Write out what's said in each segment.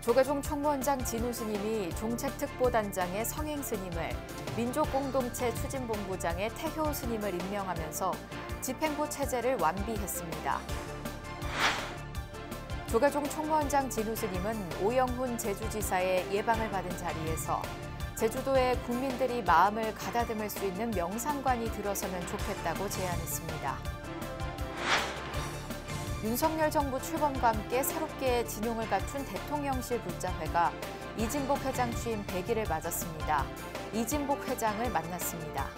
조계종 총무원장 진우 스님이 종책특보단장의 성행 스님을, 민족공동체 추진본부장의 태효 스님을 임명하면서 집행부 체제를 완비했습니다. 조계종 총무원장 진우 스님은 오영훈 제주지사의 예방을 받은 자리에서 제주도의 국민들이 마음을 가다듬을 수 있는 명상관이 들어서면 좋겠다고 제안했습니다. 윤석열 정부 출범과 함께 새롭게 진용을 갖춘 대통령실 불자회가 이진복 회장 취임 100일을 맞았습니다. 이진복 회장을 만났습니다.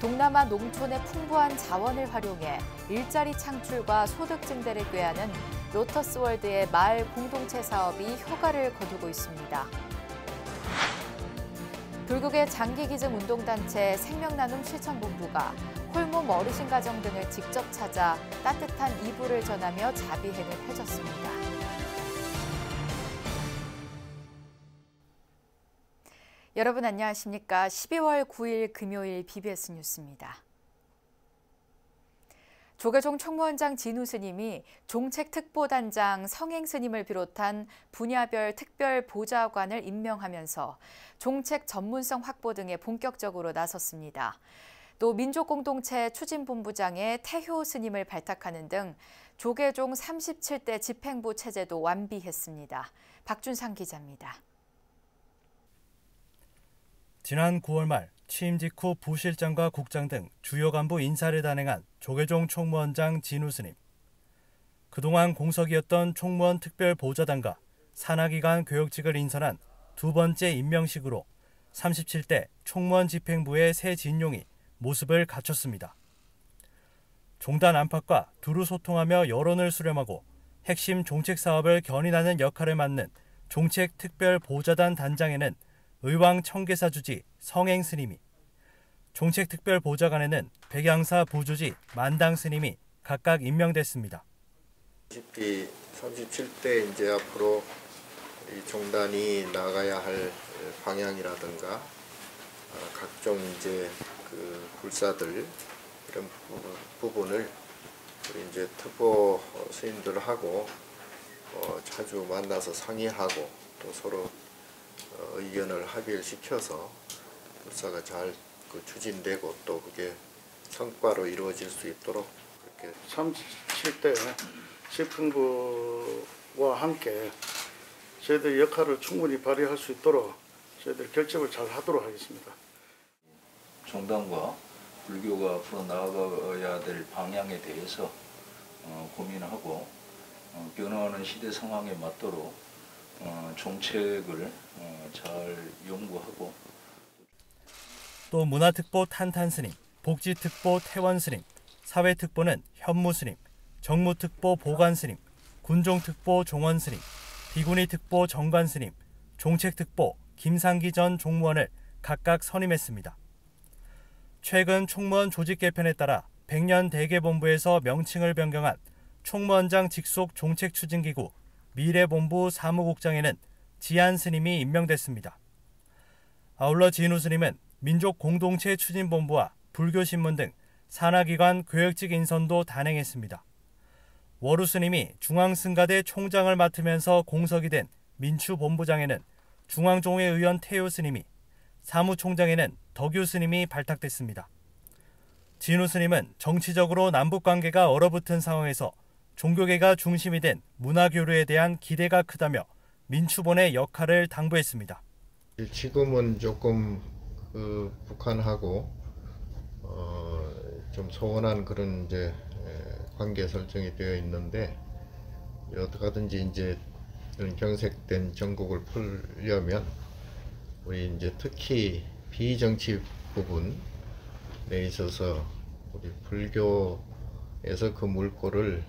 동남아 농촌의 풍부한 자원을 활용해 일자리 창출과 소득 증대를 꾀하는 로터스월드의 마을 공동체 사업이 효과를 거두고 있습니다. 불국의 장기기증 운동단체 생명나눔 실천본부가 홀몸 어르신 가정 등을 직접 찾아 따뜻한 이불을 전하며 자비행을 펼쳤습니다. 여러분 안녕하십니까? 12월 9일 금요일 BBS 뉴스입니다. 조계종 총무원장 진우 스님이 종책특보단장 성행 스님을 비롯한 분야별 특별 보좌관을 임명하면서 종책 전문성 확보 등에 본격적으로 나섰습니다. 또 민족공동체 추진본부장의 태효 스님을 발탁하는 등 조계종 37대 집행부 체제도 완비했습니다. 박준상 기자입니다. 지난 9월 말 취임 직후 부실장과 국장 등 주요 간부 인사를 단행한 조계종 총무원장 진우 스님. 그동안 공석이었던 총무원 특별보좌단과 산하기관 교역직을 인선한 두 번째 임명식으로 37대 총무원 집행부의 새 진용이 모습을 갖췄습니다. 종단 안팎과 두루 소통하며 여론을 수렴하고 핵심 종책 사업을 견인하는 역할을 맡는 종책특별보좌단 단장에는 의왕 청계사 주지 성행 스님이, 종책특별보좌관에는 백양사 부주지 만당 스님이 각각 임명됐습니다. 37대 이제 앞으로 이 종단이 나가야 할 방향이라든가 각종 이제 그 불사들 이런 부분을 우리 이제 특보 스님들하고 자주 만나서 상의하고 또 서로 의견을 합의를 시켜서 불사가 잘 추진되고 또 그게 성과로 이루어질 수 있도록 그렇게 37대 집행부와 함께 저희들 역할을 충분히 발휘할 수 있도록 저희들 결집을 잘 하도록 하겠습니다. 종단과 불교가 앞으로 나아가야 될 방향에 대해서 고민하고 변화하는 시대 상황에 맞도록 정책을 잘 연구하고 또 문화특보 탄탄 스님, 복지특보 태원 스님, 사회특보는 현무 스님, 정무특보 보관 스님, 군종특보 종원 스님, 비구니특보 정관 스님, 종책특보 김상기 전 종무원을 각각 선임했습니다. 최근 총무원 조직 개편에 따라 백년 대개본부에서 명칭을 변경한 총무원장 직속 종책추진기구 미래본부 사무국장에는 지안 스님이 임명됐습니다. 아울러 진우 스님은 민족공동체 추진본부와 불교신문 등 산하기관 교역직 인선도 단행했습니다. 워루 스님이 중앙승가대 총장을 맡으면서 공석이 된 민추본부장에는 중앙종회의원 태효 스님이, 사무총장에는 덕유 스님이 발탁됐습니다. 진우 스님은 정치적으로 남북관계가 얼어붙은 상황에서 종교계가 중심이 된 문화교류에 대한 기대가 크다며 민추본의 역할을 당부했습니다. 지금은 조금 북한하고 좀 소원한 그런 이제 관계 설정이 되어 있는데 어떻게든지 이제 이런 경색된 전국을 풀려면 우리 이제 특히 비정치 부분에 있어서 우리 불교에서 그 물꼬를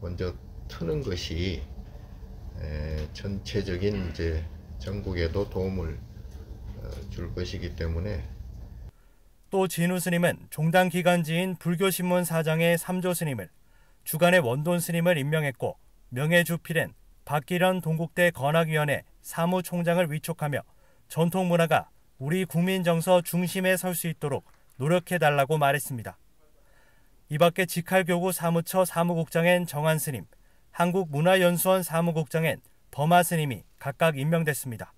먼저 트는 것이 전체적인 이제 전국에도 도움을 줄 것이기 때문에. 또 진우 스님은 종단 기간지인 불교신문 사장의 삼조 스님을, 주간의 원돈 스님을 임명했고 명예주필엔 박기련 동국대 건학위원회 사무총장을 위촉하며 전통문화가 우리 국민 정서 중심에 설 수 있도록 노력해달라고 말했습니다. 이 밖에 직할교구 사무처 사무국장엔 정한 스님, 한국문화연수원 사무국장엔 범하 스님이 각각 임명됐습니다.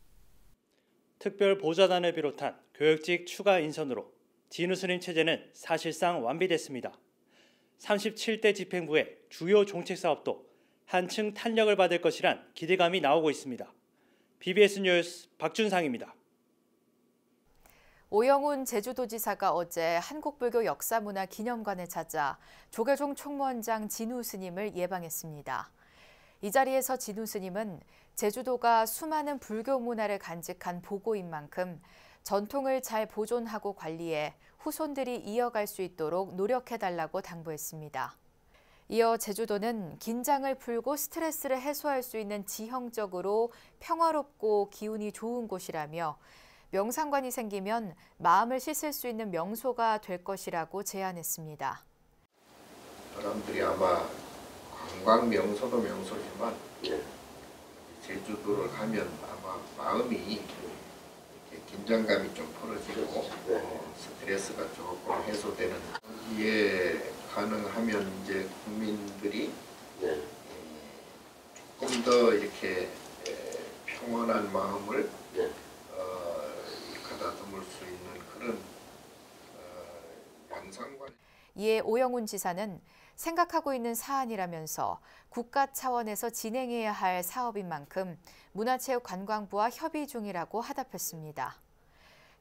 특별보좌단을 비롯한 교역직 추가 인선으로 진우 스님 체제는 사실상 완비됐습니다. 37대 집행부의 주요 정책 사업도 한층 탄력을 받을 것이란 기대감이 나오고 있습니다. BBS 뉴스 박준상입니다. 오영훈 제주도지사가 어제 한국불교역사문화기념관을 찾아 조계종 총무원장 진우 스님을 예방했습니다. 이 자리에서 진우 스님은 제주도가 수많은 불교 문화를 간직한 보고인 만큼 전통을 잘 보존하고 관리해 후손들이 이어갈 수 있도록 노력해달라고 당부했습니다. 이어 제주도는 긴장을 풀고 스트레스를 해소할 수 있는 지형적으로 평화롭고 기운이 좋은 곳이라며 명상관이 생기면 마음을 씻을 수 있는 명소가 될 것이라고 제안했습니다. 사람들이 아마 관광 명소도 명소지만 제주도를 가면 아마 마음이 이렇게 긴장감이 좀 풀어지고 스트레스가 조금 해소되는, 이에 가능하면 이제 국민들이 조금 더 이렇게 평온한 마음을 가다듬을 수 있는 그런 양상관. 이에 오영훈 지사는 생각하고 있는 사안이라면서 국가 차원에서 진행해야 할 사업인 만큼 문화체육관광부와 협의 중이라고 화답했습니다.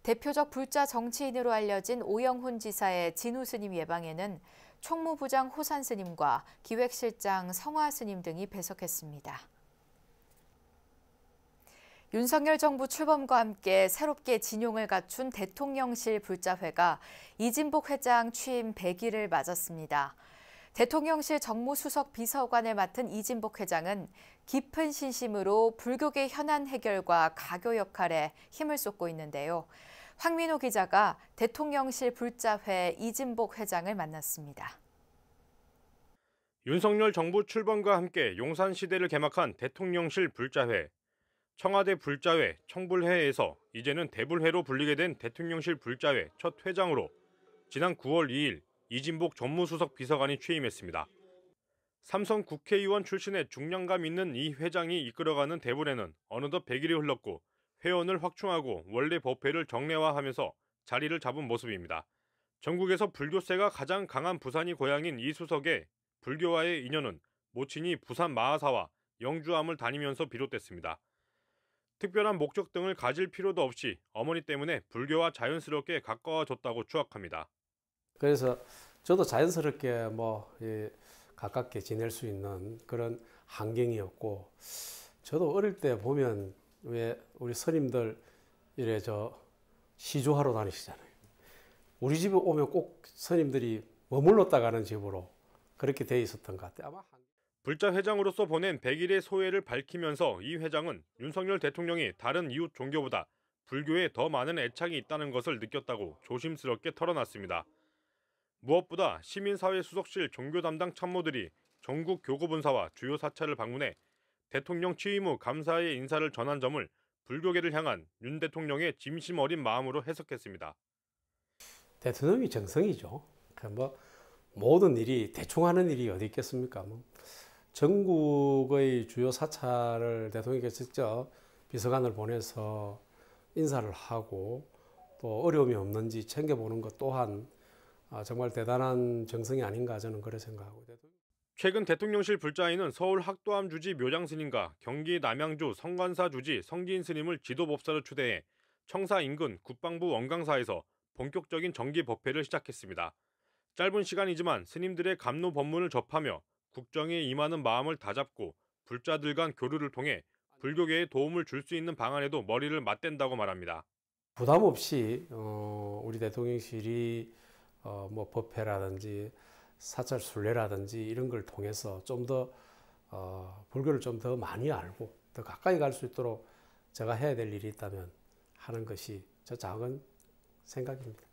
대표적 불자 정치인으로 알려진 오영훈 지사의 진우 스님 예방에는 총무부장 호산 스님과 기획실장 성화 스님 등이 배석했습니다. 윤석열 정부 출범과 함께 새롭게 진용을 갖춘 대통령실 불자회가 이진복 회장 취임 100일을 맞았습니다. 대통령실 정무수석 비서관을 맡은 이진복 회장은 깊은 신심으로 불교계 현안 해결과 가교 역할에 힘을 쏟고 있는데요. 황민호 기자가 대통령실 불자회 이진복 회장을 만났습니다. 윤석열 정부 출범과 함께 용산시대를 개막한 대통령실 불자회. 청와대 불자회, 청불회에서 이제는 대불회로 불리게 된 대통령실 불자회 첫 회장으로 지난 9월 2일 이진복 정무수석 비서관이 취임했습니다. 삼선 국회의원 출신의 중량감 있는 이 회장이 이끌어가는 대불회는 어느덧 100일이 흘렀고 회원을 확충하고 원래 법회를 정례화하면서 자리를 잡은 모습입니다. 전국에서 불교세가 가장 강한 부산이 고향인 이 수석의 불교와의 인연은 모친이 부산 마하사와 영주암을 다니면서 비롯됐습니다. 특별한 목적 등을 가질 필요도 없이 어머니 때문에 불교와 자연스럽게 가까워졌다고 추억합니다. 그래서 저도 자연스럽게 가깝게 지낼 수 있는 그런 환경이었고, 저도 어릴 때 보면 왜 우리 스님들 이래 시주하러 다니시잖아요. 우리 집에 오면 꼭 스님들이 머물렀다 가는 집으로 그렇게 돼 있었던 것 같아요. 아마 불자 회장으로서 보낸 100일의 소회를 밝히면서 이 회장은 윤석열 대통령이 다른 이웃 종교보다 불교에 더 많은 애착이 있다는 것을 느꼈다고 조심스럽게 털어놨습니다. 무엇보다 시민사회 수석실 종교 담당 참모들이 전국 교구본사와 주요 사찰을 방문해 대통령 취임 후 감사의 인사를 전한 점을 불교계를 향한 윤 대통령의 진심 어린 마음으로 해석했습니다. 대통령이 정성이죠. 모든 일이 대충 하는 일이 어디 있겠습니까? 전국의 주요 사찰을 대통령께서 직접 비서관을 보내서 인사를 하고 또 어려움이 없는지 챙겨보는 것 또한 정말 대단한 정성이 아닌가 저는 그렇게 생각하고. 최근 대통령실 불자회는 서울 학도암 주지 묘장 스님과 경기 남양주 성관사 주지 성진 스님을 지도법사로 추대해 청사 인근 국방부 원강사에서 본격적인 정기 법회를 시작했습니다. 짧은 시간이지만 스님들의 감로 법문을 접하며 국정에 임하는 마음을 다잡고 불자들 간 교류를 통해 불교계에 도움을 줄 수 있는 방안에도 머리를 맞댄다고 말합니다. 부담 없이 우리 대통령실이 법회라든지 사찰 순례라든지 이런 걸 통해서 좀 더 불교를 좀 더 많이 알고 더 가까이 갈 수 있도록 제가 해야 될 일이 있다면 하는 것이 저 작은 생각입니다.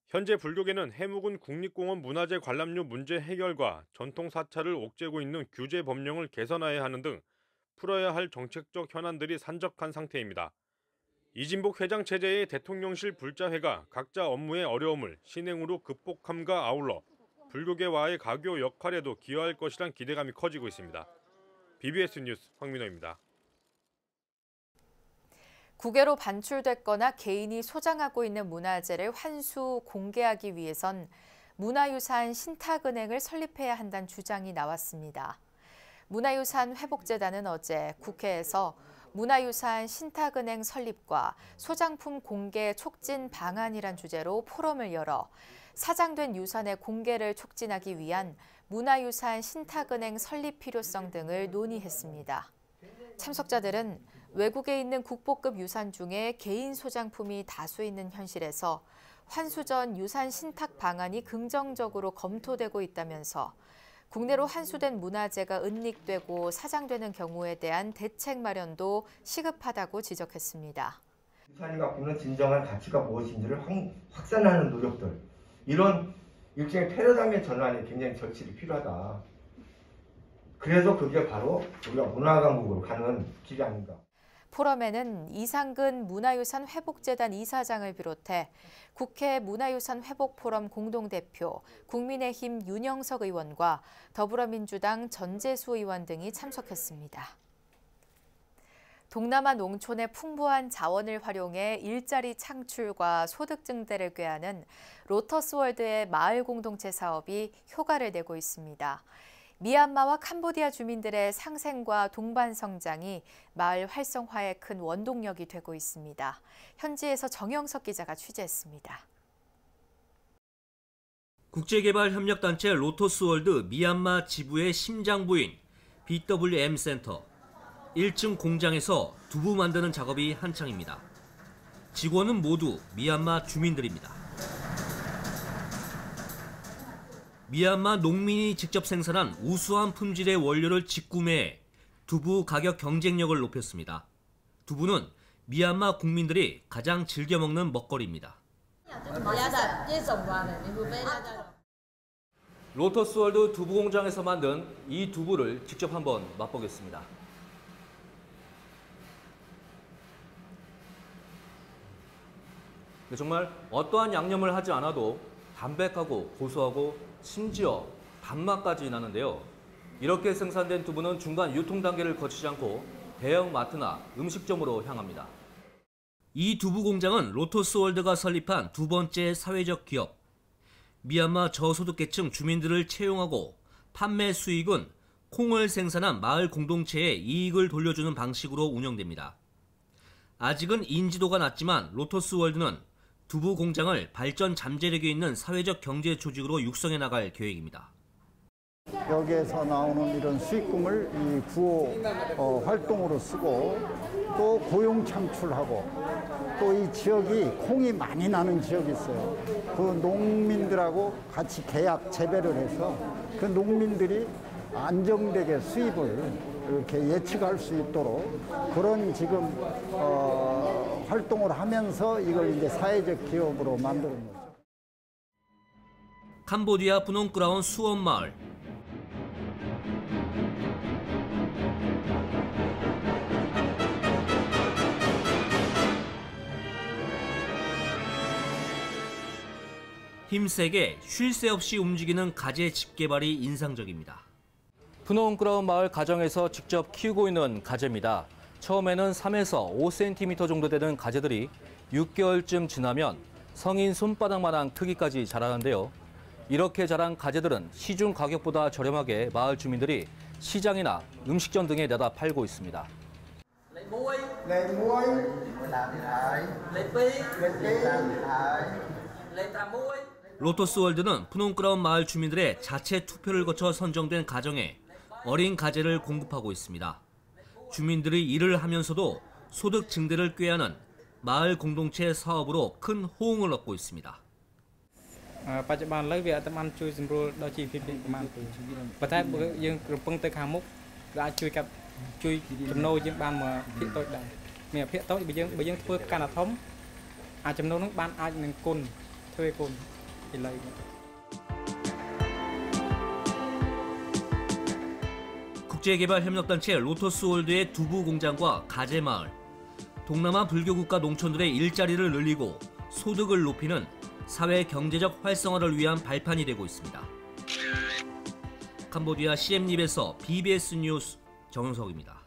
현재 불교계는 해묵은 국립공원 문화재 관람료 문제 해결과 전통 사찰을 옥죄고 있는 규제 법령을 개선해야 하는 등 풀어야 할 정책적 현안들이 산적한 상태입니다. 이진복 회장 체제의 대통령실 불자회가 각자 업무의 어려움을 신행으로 극복함과 아울러 불교계와의 가교 역할에도 기여할 것이란 기대감이 커지고 있습니다. BBS 뉴스 황민호입니다. 국외로 반출됐거나 개인이 소장하고 있는 문화재를 환수 공개하기 위해선 문화유산 신탁은행을 설립해야 한다는 주장이 나왔습니다. 문화유산 회복재단은 어제 국회에서 문화유산 신탁은행 설립과 소장품 공개 촉진 방안이란 주제로 포럼을 열어 사장된 유산의 공개를 촉진하기 위한 문화유산 신탁은행 설립 필요성 등을 논의했습니다. 참석자들은 외국에 있는 국보급 유산 중에 개인 소장품이 다수 있는 현실에서 환수 전 유산 신탁 방안이 긍정적으로 검토되고 있다면서 국내로 환수된 문화재가 은닉되고 사장되는 경우에 대한 대책 마련도 시급하다고 지적했습니다. 유산이 갖고 있는 진정한 가치가 무엇인지를 확산하는 노력들, 이런 일종의 패러다임의 전환이 굉장히 절실히 필요하다. 그래서 그게 바로 우리가 문화강국으로 가는 길이 아닌가. 포럼에는 이상근 문화유산 회복재단 이사장을 비롯해 국회 문화유산 회복포럼 공동대표, 국민의힘 윤영석 의원과 더불어민주당 전재수 의원 등이 참석했습니다. 동남아 농촌의 풍부한 자원을 활용해 일자리 창출과 소득 증대를 꾀하는 로터스월드의 마을 공동체 사업이 효과를 내고 있습니다. 미얀마와 캄보디아 주민들의 상생과 동반 성장이 마을 활성화에 큰 원동력이 되고 있습니다. 현지에서 정영석 기자가 취재했습니다. 국제개발협력단체 로터스월드 미얀마 지부의 심장부인 BWM 센터 1층 공장에서 두부 만드는 작업이 한창입니다. 직원은 모두 미얀마 주민들입니다. 미얀마 농민이 직접 생산한 우수한 품질의 원료를 직구매해 두부 가격 경쟁력을 높였습니다. 두부는 미얀마 국민들이 가장 즐겨 먹는 먹거리입니다. 로터스월드 두부 공장에서 만든 이 두부를 직접 한번 맛보겠습니다. 정말 어떠한 양념을 하지 않아도 담백하고 고소하고 심지어 단맛까지 나는데요. 이렇게 생산된 두부는 중간 유통 단계를 거치지 않고 대형 마트나 음식점으로 향합니다. 이 두부 공장은 로터스월드가 설립한 두 번째 사회적 기업. 미얀마 저소득계층 주민들을 채용하고 판매 수익은 콩을 생산한 마을 공동체에 이익을 돌려주는 방식으로 운영됩니다. 아직은 인지도가 낮지만 로터스월드는 두부 공장을 발전 잠재력이 있는 사회적 경제 조직으로 육성해 나갈 계획입니다. 여기에서 나오는 이런 수익금을 이 구호 활동으로 쓰고 또 고용 창출하고 또 이 지역이 콩이 많이 나는 지역이 있어요. 그 농민들하고 같이 계약 재배를 해서 그 농민들이 안정되게 수입을 이렇게 예측할 수 있도록 그런 지금 활동을 하면서 이걸 이제 사회적 기업으로 만드는 거죠. 캄보디아 프놈크라운 수원 마을. 힘세게 쉴 새 없이 움직이는 가재 집개발이 인상적입니다. 프놈크라운 마을 가정에서 직접 키우고 있는 가재입니다. 처음에는 3에서 5cm 정도 되는 가재들이 6개월쯤 지나면 성인 손바닥만한 크기까지 자라는데요. 이렇게 자란 가재들은 시중 가격보다 저렴하게 마을 주민들이 시장이나 음식점 등에 내다 팔고 있습니다. 로터스월드는 프놈크라운 마을 주민들의 자체 투표를 거쳐 선정된 가정에 어린 가재를 공급하고 있습니다. 주민들이 일을 하면서도 소득 증대를 꾀하는 마을 공동체 사업으로 큰 호응을 얻고 있습니다. 국제개발협력단체 로터스월드의 두부 공장과 가재 마을, 동남아 불교국가 농촌들의 일자리를 늘리고 소득을 높이는 사회 경제적 활성화를 위한 발판이 되고 있습니다. 캄보디아 CM립에서 BBS 뉴스 정영석입니다.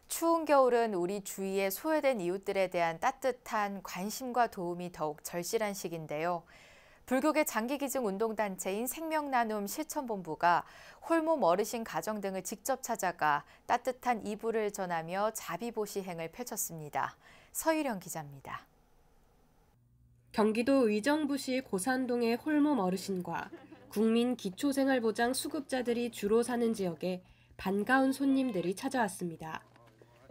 추운 겨울은 우리 주위에 소외된 이웃들에 대한 따뜻한 관심과 도움이 더욱 절실한 시기인데요. 불교계 장기기증 운동단체인 생명나눔 실천본부가 홀몸 어르신 가정 등을 직접 찾아가 따뜻한 이불을 전하며 자비보시 행을 펼쳤습니다. 서유령 기자입니다. 경기도 의정부시 고산동의 홀몸 어르신과 국민기초생활보장 수급자들이 주로 사는 지역에 반가운 손님들이 찾아왔습니다.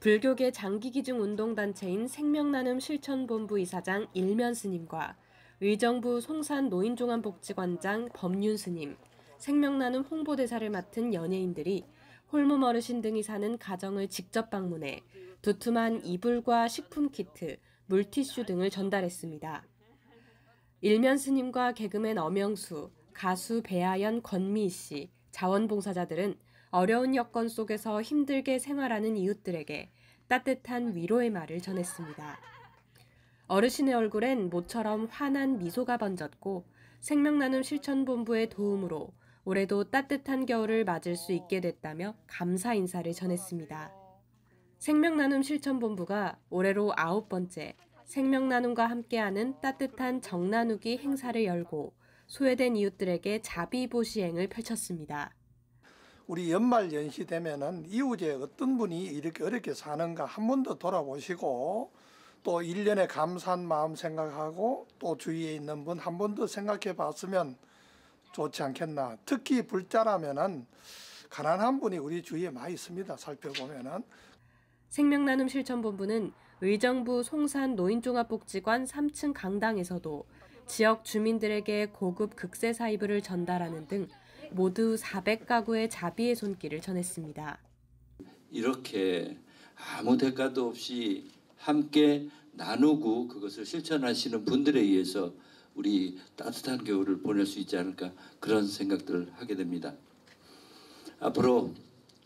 불교계 장기기증 운동단체인 생명나눔 실천본부 이사장 일면 스님과 의정부 송산 노인종합복지관장 법윤 스님, 생명나눔 홍보대사를 맡은 연예인들이 홀몸 어르신 등이 사는 가정을 직접 방문해 두툼한 이불과 식품 키트, 물티슈 등을 전달했습니다. 일면 스님과 개그맨 엄영수, 가수 배아연, 권미희 씨, 자원봉사자들은 어려운 여건 속에서 힘들게 생활하는 이웃들에게 따뜻한 위로의 말을 전했습니다. 어르신의 얼굴엔 모처럼 환한 미소가 번졌고 생명나눔 실천본부의 도움으로 올해도 따뜻한 겨울을 맞을 수 있게 됐다며 감사 인사를 전했습니다. 생명나눔 실천본부가 올해로 9번째 생명나눔과 함께하는 따뜻한 정나누기 행사를 열고 소외된 이웃들에게 자비보시행을 펼쳤습니다. 우리 연말 연시 되면은 이웃에 어떤 분이 이렇게 어렵게 사는가 한 번 더 돌아보시고 또 1년에 감사한 마음 생각하고 또 주위에 있는 분 한 번 더 생각해 봤으면 좋지 않겠나. 특히 불자라면은 가난한 분이 우리 주위에 많이 있습니다. 살펴보면은. 생명나눔 실천본부는 의정부 송산 노인종합복지관 3층 강당에서도 지역 주민들에게 고급 극세사 이불을 전달하는 등 모두 400가구의 자비의 손길을 전했습니다. 이렇게 아무 대가도 없이 함께 나누고 그것을 실천하시는 분들에 의해서 우리 따뜻한 겨울을 보낼 수 있지 않을까 그런 생각들을 하게 됩니다. 앞으로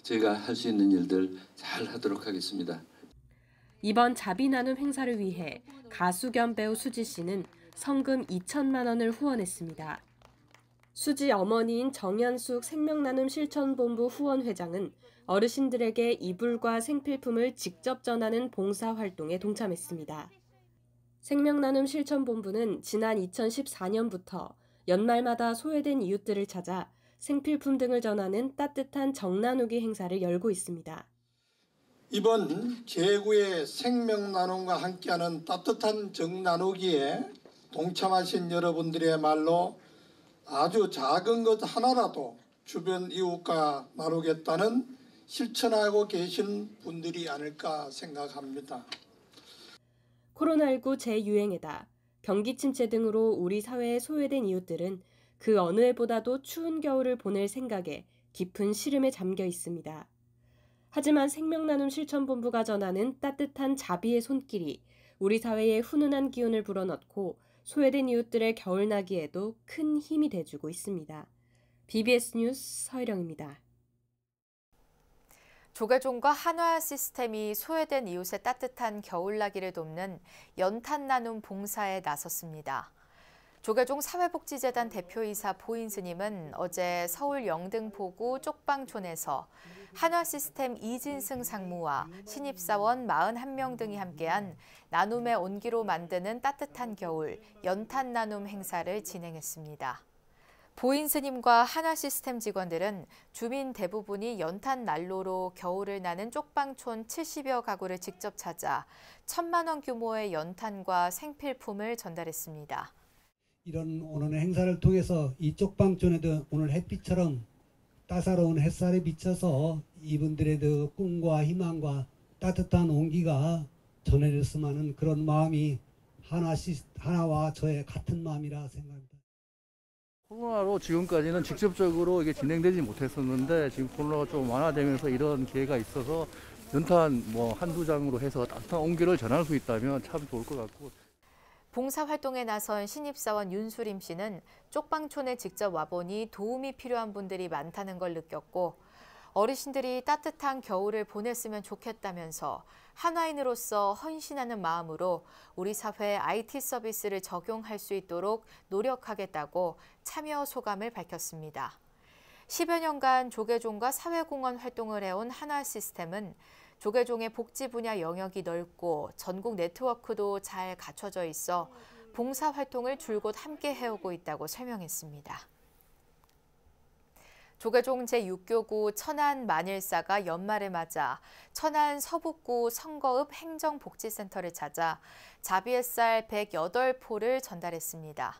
저희가 할 수 있는 일들 잘 하도록 하겠습니다. 이번 자비나눔 행사를 위해 가수 겸 배우 수지 씨는 성금 2천만 원을 후원했습니다. 수지 어머니인 정현숙 생명나눔 실천본부 후원회장은 어르신들에게 이불과 생필품을 직접 전하는 봉사활동에 동참했습니다. 생명나눔 실천본부는 지난 2014년부터 연말마다 소외된 이웃들을 찾아 생필품 등을 전하는 따뜻한 정나누기 행사를 열고 있습니다. 이번 제9회 생명나눔과 함께하는 따뜻한 정나누기에 동참하신 여러분들의 말로 아주 작은 것 하나라도 주변 이웃과 나누겠다는 실천하고 계신 분들이 아닐까 생각합니다. 코로나19 재유행에다 경기 침체 등으로 우리 사회에 소외된 이웃들은 그 어느 해보다도 추운 겨울을 보낼 생각에 깊은 시름에 잠겨 있습니다. 하지만 생명나눔 실천본부가 전하는 따뜻한 자비의 손길이 우리 사회에 훈훈한 기운을 불어넣고 소외된 이웃들의 겨울나기에도 큰 힘이 돼주고 있습니다. BBS 뉴스 서희령입니다. 조계종과 한화 시스템이 소외된 이웃의 따뜻한 겨울나기를 돕는 연탄나눔 봉사에 나섰습니다. 조계종 사회복지재단 대표이사 보인 스님은 어제 서울 영등포구 쪽방촌에서 한화 시스템 이진승 상무와 신입사원 41명 등이 함께한 나눔의 온기로 만드는 따뜻한 겨울 연탄 나눔 행사를 진행했습니다. 보인 스님과 한화 시스템 직원들은 주민 대부분이 연탄 난로로 겨울을 나는 쪽방촌 70여 가구를 직접 찾아 1,000만 원 규모의 연탄과 생필품을 전달했습니다. 이런 오늘 행사를 통해서 이 쪽방촌에도 오늘 햇빛처럼 따사로운 햇살에 비쳐서 이분들의 그 꿈과 희망과 따뜻한 온기가 전해졌으면 하는 그런 마음이 하나와 저의 같은 마음이라 생각합니다. 코로나로 지금까지는 직접적으로 이게 진행되지 못했었는데 지금 코로나가 좀 완화되면서 이런 기회가 있어서 연탄 한두 장으로 해서 따뜻한 온기를 전할 수 있다면 참 좋을 것 같고. 봉사활동에 나선 신입사원 윤수림 씨는 쪽방촌에 직접 와보니 도움이 필요한 분들이 많다는 걸 느꼈고 어르신들이 따뜻한 겨울을 보냈으면 좋겠다면서 한화인으로서 헌신하는 마음으로 우리 사회 IT 서비스를 적용할 수 있도록 노력하겠다고 참여 소감을 밝혔습니다. 10여 년간 조계종과 사회공헌 활동을 해온 한화시스템은 조계종의 복지 분야 영역이 넓고 전국 네트워크도 잘 갖춰져 있어 봉사활동을 줄곧 함께 해오고 있다고 설명했습니다. 조계종 제6교구 천안 만일사가 연말을 맞아 천안 서북구 성거읍 행정복지센터를 찾아 자비햇살 108포를 전달했습니다.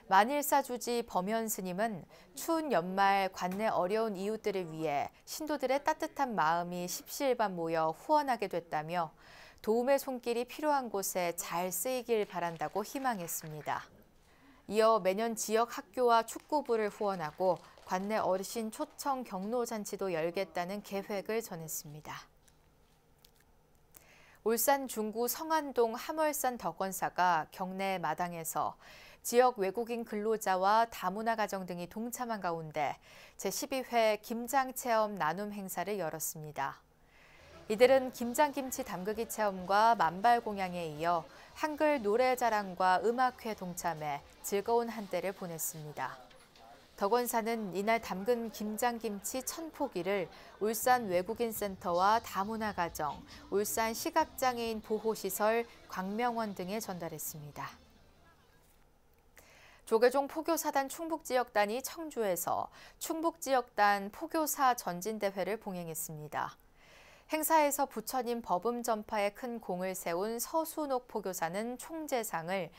만일사 주지 범현 스님은 추운 연말 관내 어려운 이웃들을 위해 신도들의 따뜻한 마음이 십시일반 모여 후원하게 됐다며 도움의 손길이 필요한 곳에 잘 쓰이길 바란다고 희망했습니다. 이어 매년 지역 학교와 축구부를 후원하고 관내 어르신 초청 경로잔치도 열겠다는 계획을 전했습니다. 울산 중구 성안동 함월산 덕원사가 경내 마당에서 지역 외국인 근로자와 다문화 가정 등이 동참한 가운데 제12회 김장체험 나눔 행사를 열었습니다. 이들은 김장김치 담그기 체험과 만발공양에 이어 한글 노래자랑과 음악회 동참해 즐거운 한때를 보냈습니다. 덕원사는 이날 담근 김장김치 1000포기를 울산 외국인센터와 다문화 가정, 울산 시각장애인 보호시설, 광명원 등에 전달했습니다. 조계종 포교사단 충북지역단이 청주에서 충북지역단 포교사 전진대회를 봉행했습니다. 행사에서 부처님 법음 전파에 큰 공을 세운 서순옥 포교사는 총재상을,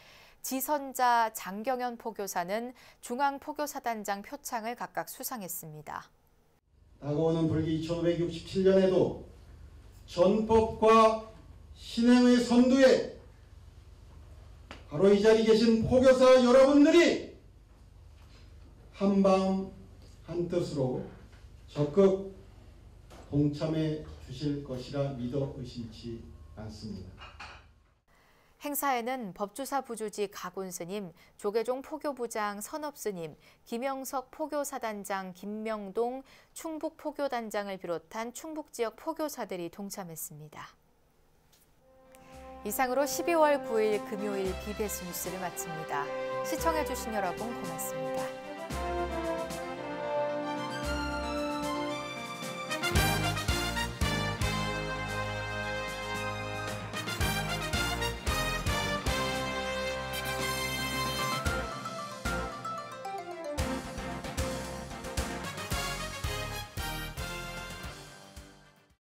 지선자 장경현 포교사는 중앙포교사단장 표창을 각각 수상했습니다. 다가오는 불기 2567년에도 전법과 신행의 선두에 바로 이 자리에 계신 포교사 여러분들이 한마음 한뜻으로 적극 동참해 주실 것이라 믿어 의심치 않습니다. 행사에는 법주사 부주지 가군스님, 조계종 포교부장 선업스님, 김영석 포교사단장 김명동 충북포교단장을 비롯한 충북지역 포교사들이 동참했습니다. 이상으로 12월 9일 금요일 BBS 뉴스를 마칩니다. 시청해주신 여러분 고맙습니다.